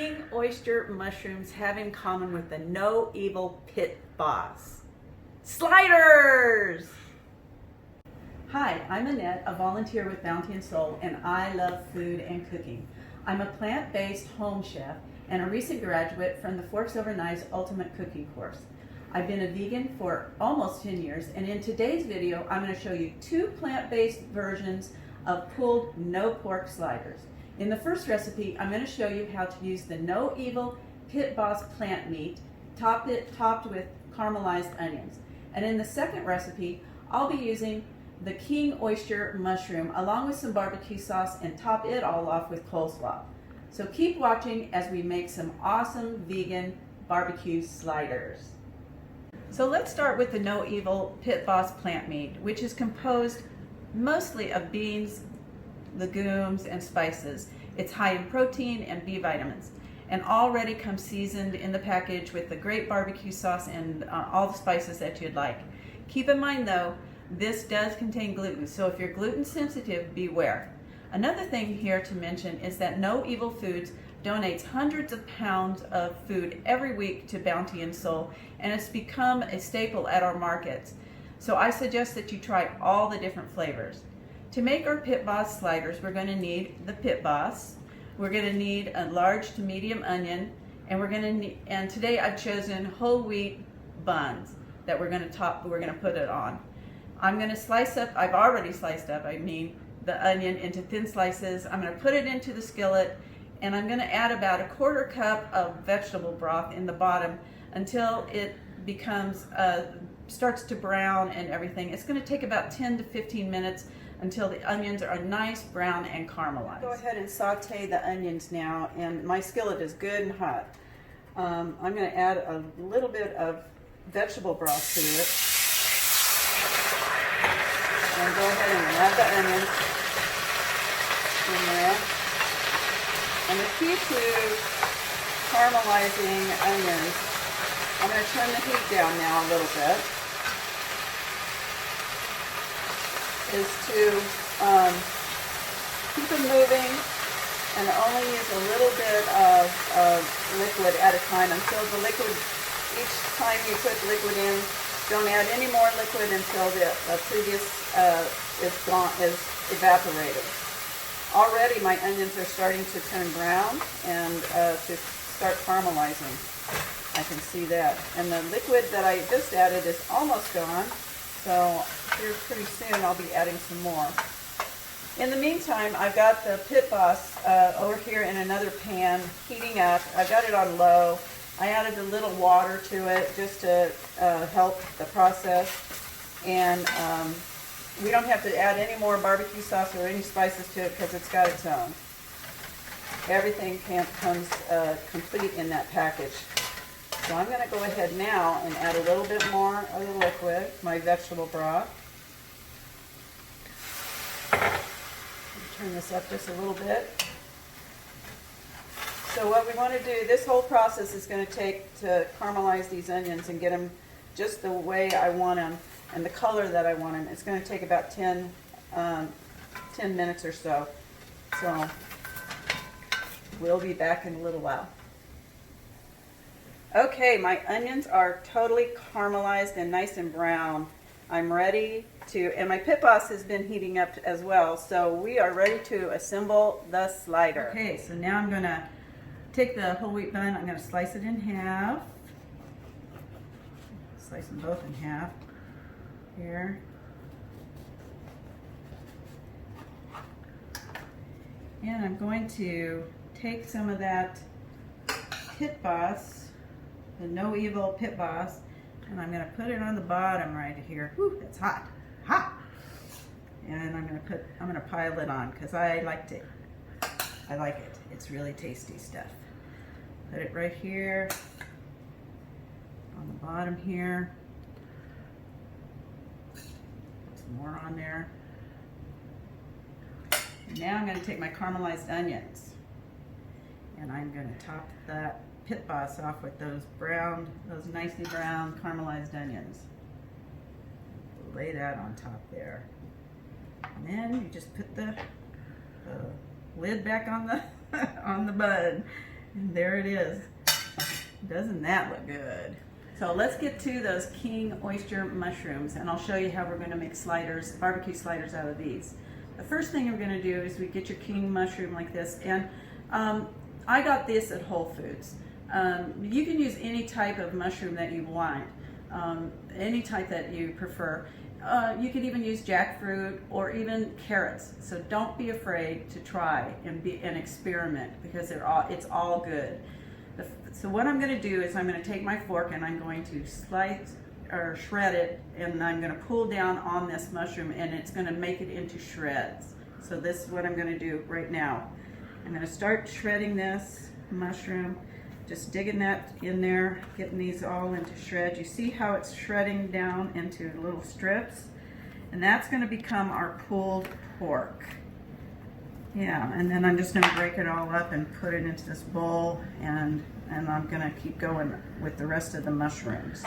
King Oyster Mushrooms have in common with the no evil pit boss? Sliders! Hi, I'm Annette, a volunteer with Bounty and Soul, and I love food and cooking. I'm a plant-based home chef and a recent graduate from the Forks Over Knives Ultimate Cooking course. I've been a vegan for almost 10 years, and in today's video, I'm going to show you two plant-based versions of pulled no pork sliders. In the first recipe, I'm going to show you how to use the no evil pit boss plant meat, topped with caramelized onions. And in the second recipe, I'll be using the King Oyster Mushroom along with some barbecue sauce and top it all off with coleslaw. So keep watching as we make some awesome vegan barbecue sliders. So let's start with the no evil pit boss plant meat, which is composed mostly of beans, legumes, and spices. It's high in protein and B vitamins, and already comes seasoned in the package with the great barbecue sauce and all the spices that you'd like. Keep in mind though, this does contain gluten, so if you're gluten sensitive, beware. Another thing here to mention is that No Evil Foods donates hundreds of pounds of food every week to Bounty and Soul, and it's become a staple at our markets. So I suggest that you try all the different flavors. To make our pit boss sliders, we're going to need the pit boss. We're going to need a large to medium onion, and today I've chosen whole wheat buns that we're going to put it on. I'm going to slice up, I've already sliced up, the onion into thin slices. I'm going to put it into the skillet, and I'm going to add about a quarter cup of vegetable broth in the bottom until it becomes, starts to brown and everything. It's going to take about 10 to 15 minutes until the onions are nice brown and caramelized. Go ahead and saute the onions now, and my skillet is good and hot. I'm going to add a little bit of vegetable broth to it. And go ahead and add the onions in there. And the key to caramelizing onions, I'm going to turn the heat down now a little bit, is to keep it moving and only use a little bit of liquid at a time until the liquid, each time you put liquid in, don't add any more liquid until the previous is evaporated. Already my onions are starting to turn brown and to start caramelizing. I can see that. And the liquid that I just added is almost gone, so here pretty soon I'll be adding some more. In the meantime, I've got the pit boss over here in another pan heating up. I've got it on low. I added a little water to it just to help the process, and we don't have to add any more barbecue sauce or any spices to it because it's got its own. Everything comes complete in that package. So I'm going to go ahead now and add a little bit more of the liquid, my vegetable broth. Turn this up just a little bit. So what we want to do, this whole process is going to take to caramelize these onions and get them just the way I want them and the color that I want them. It's going to take about 10 minutes or so. So we'll be back in a little while. Okay, my onions are totally caramelized and nice and brown. I'm ready to, and my pit boss has been heating up as well, so we are ready to assemble the slider. Okay, so now I'm going to take the whole wheat bun, I'm going to slice it in half. Slice them both in half here. And I'm going to take some of that pit boss, the no evil pit boss, and I'm going to put it on the bottom right here. Whew, it's hot, hot. And I'm going to pile it on because I like it. It's really tasty stuff. Put it right here on the bottom here. Put some more on there. And now I'm going to take my caramelized onions, and I'm going to top that pit boss off with those nicely brown caramelized onions. Lay that on top there. And then you just put the lid back on the on the bun, And there it is. Doesn't that look good? So let's get to those King Oyster Mushrooms, and I'll show you how we're going to make sliders, barbecue sliders out of these. The first thing we're going to do is we get your king mushroom like this, and I got this at Whole Foods. You can use any type of mushroom that you want, any type that you prefer. You could even use jackfruit or even carrots. So don't be afraid to try and experiment, because it's all good. So what I'm going to do is I'm going to take my fork and I'm going to slice or shred it, and I'm going to pull down on this mushroom, and it's going to make it into shreds. So this is what I'm going to do right now. I'm going to start shredding this mushroom, just digging that in there, getting these all into shreds. You see how it's shredding down into little strips? And that's going to become our pulled pork. Yeah, and then I'm just going to break it all up and put it into this bowl, and I'm going to keep going with the rest of the mushrooms.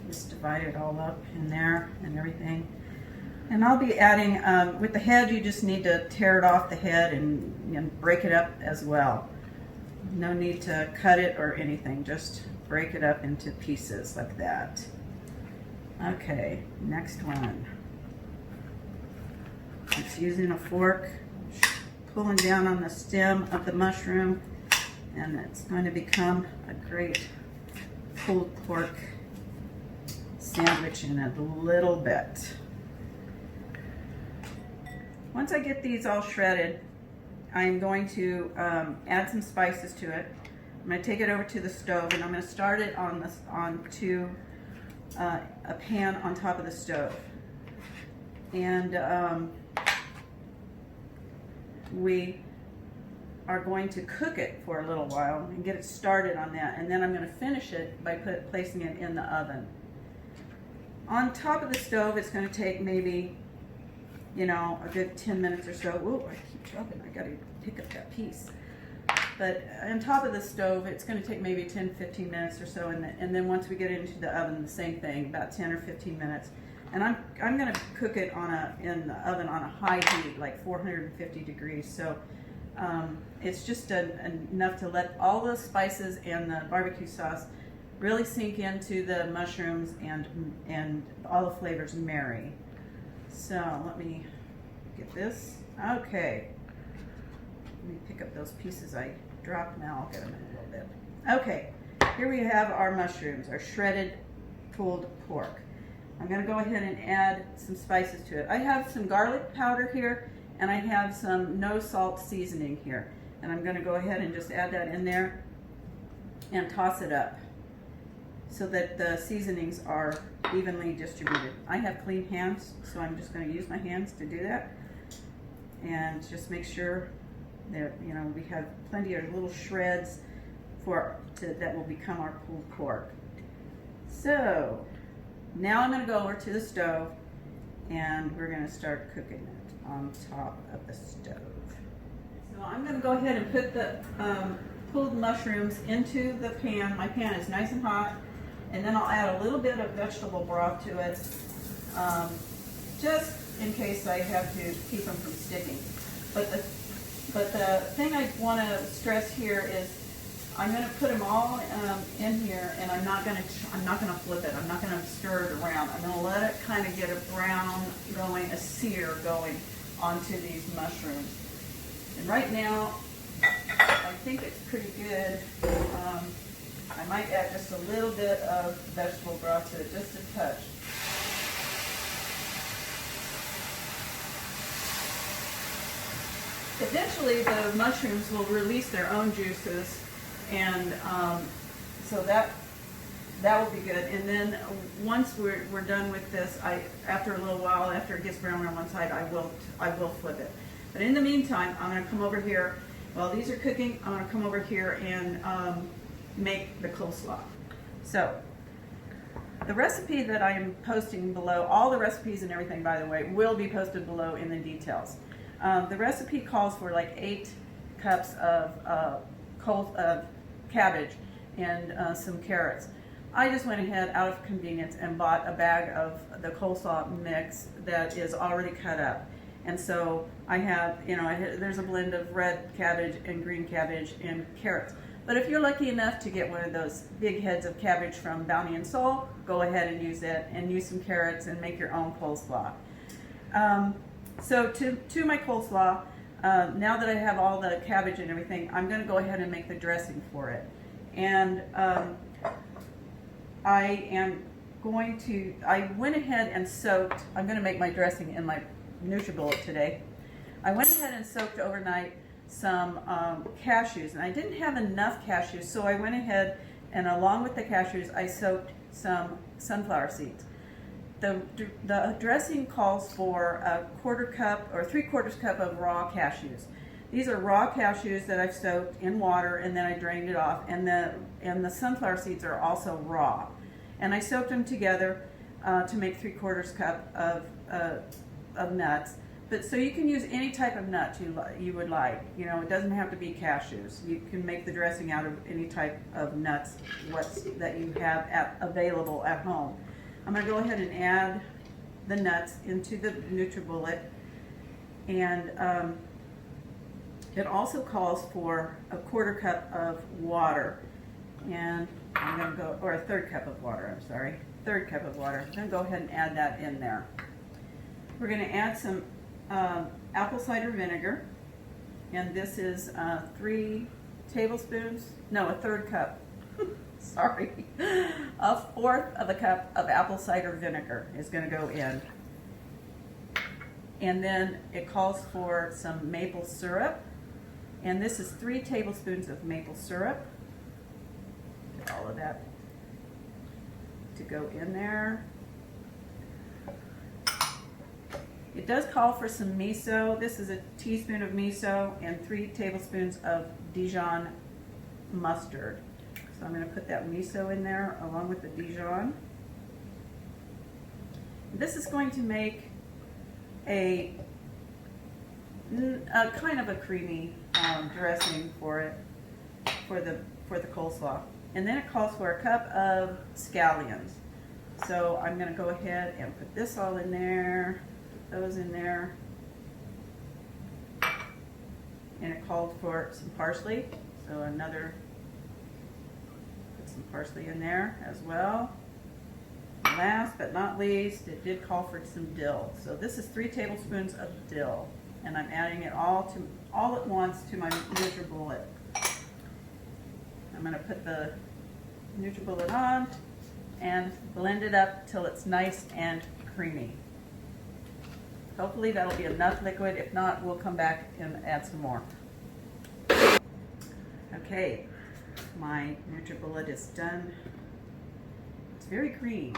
Just divide it all up in there and everything. And I'll be adding, with the head, you just need to tear it off the head and break it up as well. No need to cut it or anything, just break it up into pieces like that. Okay, next one. It's using a fork, pulling down on the stem of the mushroom, and it's going to become a great pulled pork sandwich in a little bit. Once I get these all shredded, I'm going to add some spices to it. I'm going to take it over to the stove, and I'm going to start it onto a pan on top of the stove. And we are going to cook it for a little while and get it started on that. And then I'm going to finish it by placing it in the oven. On top of the stove, it's going to take maybe, a good 10 minutes or so. Ooh, I keep dropping. I got to pick up that piece. But on top of the stove, it's going to take maybe 10-15 minutes or so, and then once we get it into the oven, the same thing, about 10 or 15 minutes. And I'm going to cook it in the oven on a high heat, like 450 degrees. So it's just enough to let all the spices and the barbecue sauce really sink into the mushrooms and all the flavors marry. So let me get this. Okay. Let me pick up those pieces I dropped. Now I'll get them in a little bit. Okay, here we have our mushrooms, our shredded pulled pork. I'm going to go ahead and add some spices to it. I have some garlic powder here, and I have some no salt seasoning here. And I'm going to go ahead and just add that in there and toss it up so that the seasonings are evenly distributed. I have clean hands, so I'm just going to use my hands to do that. And just make sure that we have plenty of little shreds that will become our pulled pork. So now I'm going to go over to the stove, and we're going to start cooking it on top of the stove. So I'm going to go ahead and put the pulled mushrooms into the pan. My pan is nice and hot, and then I'll add a little bit of vegetable broth to it, just in case I have to keep them from sticking. But the thing I want to stress here is I'm going to put them all in here, and I'm not going to flip it. I'm not going to stir it around. I'm going to let it kind of get a brown going, a sear going onto these mushrooms. And right now, I think it's pretty good. I might add just a little bit of vegetable broth to it, just a touch. Eventually, the mushrooms will release their own juices, and so that will be good. And then once we're done with this, after a little while, after it gets brown on one side, I will flip it. But in the meantime, I'm going to come over here while these are cooking. I'm going to come over here and make the coleslaw. So the recipe that I am posting below, all the recipes and everything, by the way, will be posted below in the details. The recipe calls for like 8 cups of cabbage and some carrots. I just went ahead out of convenience and bought a bag of the coleslaw mix that is already cut up. And so I have, there's a blend of red cabbage and green cabbage and carrots. But if you're lucky enough to get one of those big heads of cabbage from Bounty and Soul, go ahead and use it, and use some carrots and make your own coleslaw. So to my coleslaw, now that I have all the cabbage and everything, I'm going to go ahead and make the dressing for it. And I went ahead and soaked, I'm going to make my dressing in my NutriBullet today. I went ahead and soaked overnight some cashews, and I didn't have enough cashews, so I went ahead and along with the cashews, I soaked some sunflower seeds. The dressing calls for a 1/4 cup or 3/4 cup of raw cashews. These are raw cashews that I've soaked in water and then I drained it off, and the sunflower seeds are also raw. And I soaked them together to make 3/4 cup of nuts. But so you can use any type of nut you would like. It doesn't have to be cashews. You can make the dressing out of any type of nuts that you have available at home. I'm going to go ahead and add the nuts into the NutriBullet, and it also calls for a 1/4 cup of water, and I'm going to go, or a 1/3 cup of water, I'm sorry, 1/3 cup of water. I'm going to go ahead and add that in there. We're going to add some apple cider vinegar, and this is 3 tablespoons, no, a 1/3 cup, sorry, a 1/4 of a cup of apple cider vinegar is going to go in. And then it calls for some maple syrup, and this is 3 tablespoons of maple syrup. Get all of that to go in there. It does call for some miso. This is a teaspoon of miso and 3 tablespoons of Dijon mustard. So I'm going to put that miso in there along with the Dijon. This is going to make a kind of a creamy dressing for the coleslaw. And then it calls for a cup of scallions. So I'm going to go ahead and put this all in there. Those in there, and it called for some parsley, so put some parsley in there as well. And last but not least, it did call for some dill, so this is 3 tablespoons of dill, and I'm adding it all at once to my NutriBullet. I'm going to put the NutriBullet on and blend it up till it's nice and creamy. Hopefully that'll be enough liquid. If not, we'll come back and add some more. Okay, my NutriBullet is done. It's very green.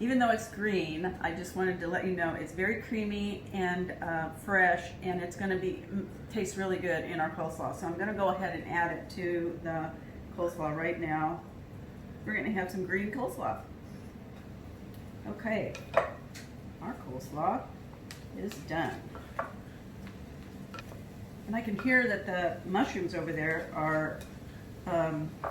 Even though it's green, I just wanted to let you know it's very creamy and fresh, and it's going to taste really good in our coleslaw. So I'm going to go ahead and add it to the coleslaw right now. We're going to have some green coleslaw. Okay. Our coleslaw is done. And I can hear that the mushrooms over there are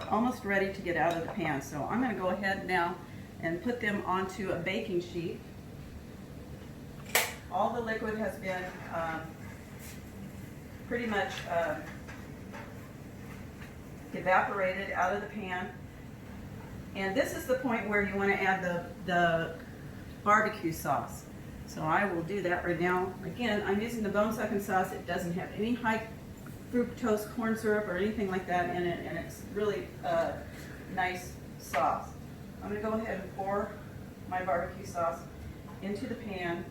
almost ready to get out of the pan. So I'm going to go ahead now and put them onto a baking sheet. All the liquid has been pretty much evaporated out of the pan. And this is the point where you want to add the barbecue sauce. So I will do that right now. Again, I'm using the bone sucking sauce. It doesn't have any high fructose corn syrup or anything like that in it, and it's really a nice sauce. I'm going to go ahead and pour my barbecue sauce into the pan.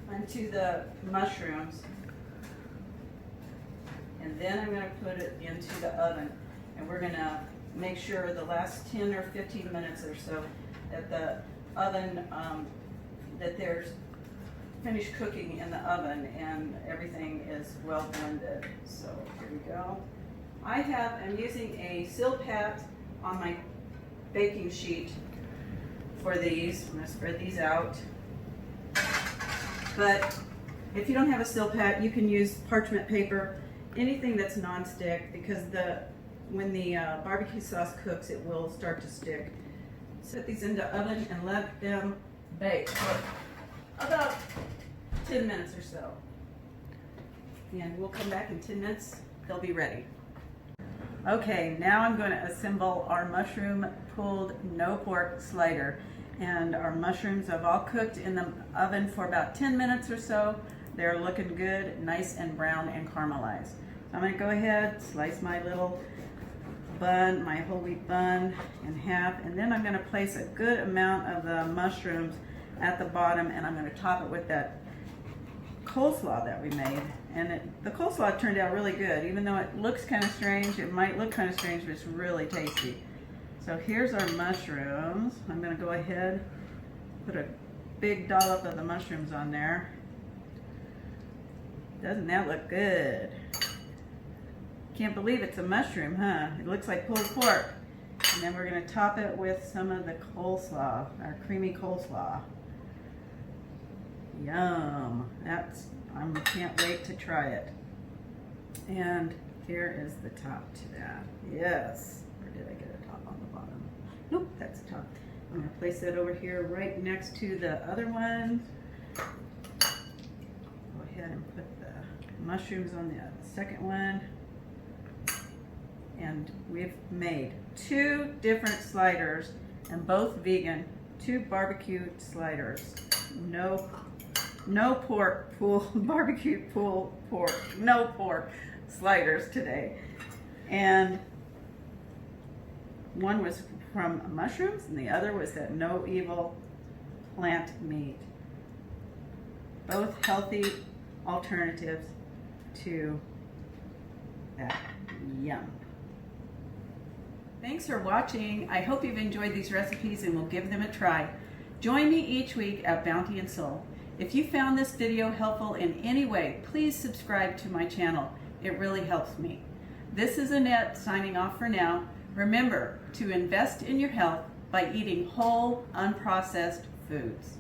Onto the mushrooms. And then I'm going to put it into the oven. And we're going to make sure the last 10 or 15 minutes or so that the oven, that there's finished cooking in the oven and everything is well blended. So here we go. I'm using a Silpat on my baking sheet for these. I'm going to spread these out. But if you don't have a Silpat, you can use parchment paper anything that's non-stick, because when the barbecue sauce cooks, it will start to stick. Set these into the oven and let them bake for about 10 minutes or so. And we'll come back in 10 minutes, they'll be ready. Okay, now I'm going to assemble our mushroom pulled no pork slider. And our mushrooms have all cooked in the oven for about 10 minutes or so. They're looking good, nice and brown and caramelized. So I'm going to go ahead, slice my little bun, my whole wheat bun in half, and then I'm going to place a good amount of the mushrooms at the bottom, and I'm going to top it with that coleslaw that we made. And the coleslaw turned out really good. Even though it looks kind of strange, it might look kind of strange, but it's really tasty. So here's our mushrooms. I'm going to go ahead, put a big dollop of the mushrooms on there. Doesn't that look good? Can't believe it's a mushroom, huh? It looks like pulled pork. And then we're going to top it with some of the coleslaw, our creamy coleslaw. Yum! I can't wait to try it. And here is the top to that. Yes. Or did I get a top on the bottom? Nope, that's the top. I'm going to place that over here right next to the other one. Go ahead and put the mushrooms on the second one. And we've made 2 different sliders, and both vegan, 2 barbecue sliders. No pork barbecue pulled pork, no pork sliders today. And one was from mushrooms, and the other was that no evil plant meat. Both healthy alternatives to that. Yum. Thanks for watching. I hope you've enjoyed these recipes and will give them a try. Join me each week at Bounty and Soul. If you found this video helpful in any way, please subscribe to my channel. It really helps me. This is Annette signing off for now. Remember to invest in your health by eating whole, unprocessed foods.